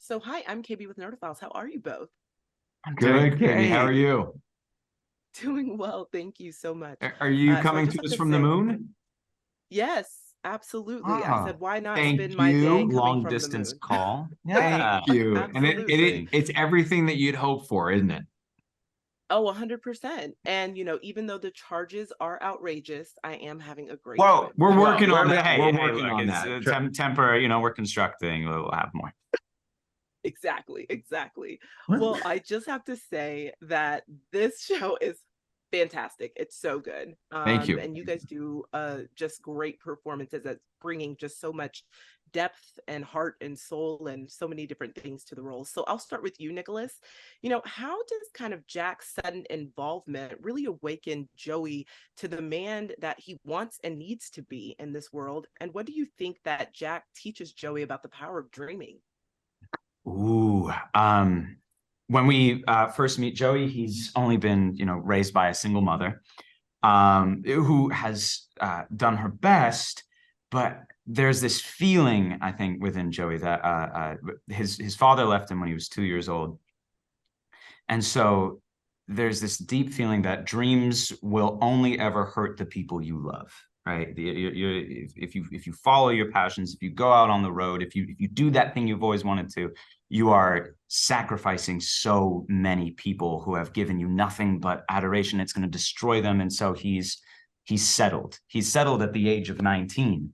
So hi, I'm KB with Nerdophiles. How are you both? I'm doing Good, Katie. How are great. you? Doing well, thank you so much. Are you So I coming just to have us to from the say, moon? yes, absolutely. I Ah, said, why not Thank spend my day you. coming Long from the distance moon? call. thank Yeah. you. And Absolutely. it's everything that you'd hope for, isn't it? Oh, 100%. And even though the charges are outrageous, I am having a great Well, time. We're well, working on that. hey, We're hey, working look, on it's that. temporary, we're constructing. We'll have more. Exactly, exactly. What? Well, I just have to say that this show is fantastic. It's so good. Thank you. And you guys do just great performances that's bringing just so much depth and heart and soul and so many different things to the roles. So I'll start with you, Nicholas. How does kind of Jack's sudden involvement really awaken Joey to the man that he wants and needs to be in this world? And what do you think that Jack teaches Joey about the power of dreaming? Ooh. When we first meet Joey, he's only been, raised by a single mother, who has done her best, but there's this feeling, I think, within Joey that his father left him when he was 2 years old. And so there's this deep feeling that dreams will only ever hurt the people you love, right? If you follow your passions, if you go out on the road, if you do that thing you've always wanted to, you are sacrificing so many people who have given you nothing but adoration. It's going to destroy them. And so he's settled. He's settled at the age of 19.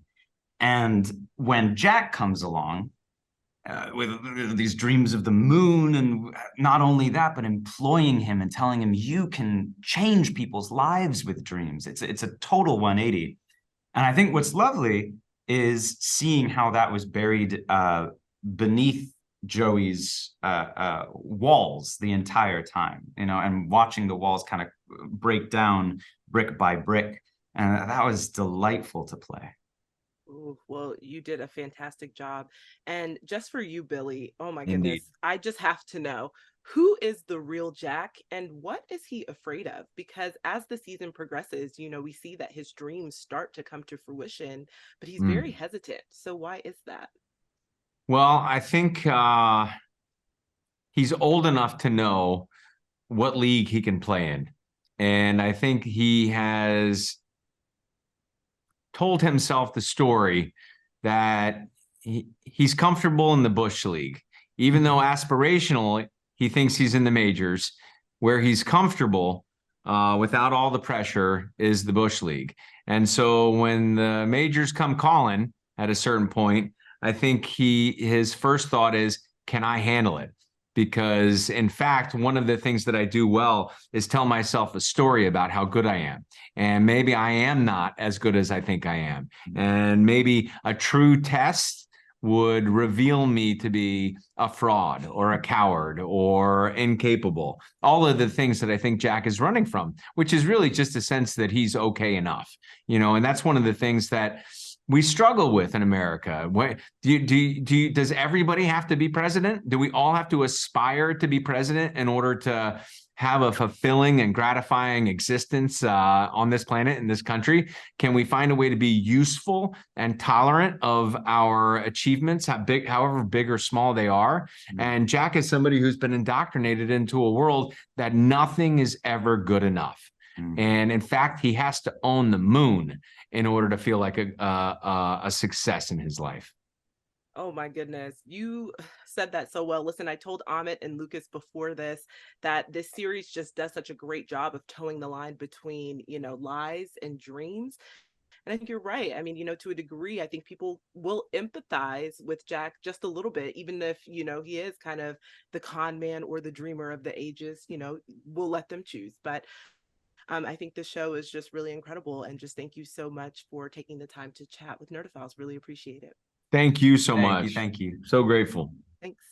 And when Jack comes along, with these dreams of the moon, and not only that, but employing him and telling him you can change people's lives with dreams. It's a total 180. And I think what's lovely is seeing how that was buried beneath Joey's walls the entire time, and watching the walls kind of break down brick by brick. And that was delightful to play. Ooh, well, you did a fantastic job. And just for you, Billy, oh my Indeed. goodness, I just have to know who is the real Jack and what is he afraid of? Because as the season progresses, we see that his dreams start to come to fruition, but he's very Mm. hesitant. So why is that? Well, I think he's old enough to know what league he can play in. And I think he has told himself the story that he's comfortable in the Bush League, even though aspirationally he thinks he's in the majors. Where he's comfortable without all the pressure is the Bush League. And so when the majors come calling at a certain point, I think his first thought is, can I handle it? Because in fact, one of the things that I do well is tell myself a story about how good I am. And maybe I am not as good as I think I am. And maybe a true test would reveal me to be a fraud or a coward or incapable. All of the things that I think Jack is running from, which is really just a sense that he's okay enough, and that's one of the things that we struggle with in America. Does everybody have to be president? Do we all have to aspire to be president in order to have a fulfilling and gratifying existence on this planet, in this country? Can we find a way to be useful and tolerant of our achievements, however big or small they are? And Jack is somebody who's been indoctrinated into a world that nothing is ever good enough. And in fact, he has to own the moon in order to feel like a success in his life. Oh my goodness. You said that so well. Listen, I told Amit and Lucas before this that this series just does such a great job of towing the line between, lies and dreams. And I think you're right. I mean, to a degree, I think people will empathize with Jack just a little bit, even if, he is kind of the con man or the dreamer of the ages, we'll let them choose. But I think the show is just really incredible. And just thank you so much for taking the time to chat with Nerdophiles. Really appreciate it. Thank you so Thank you. much. Thank you. So grateful. Thanks.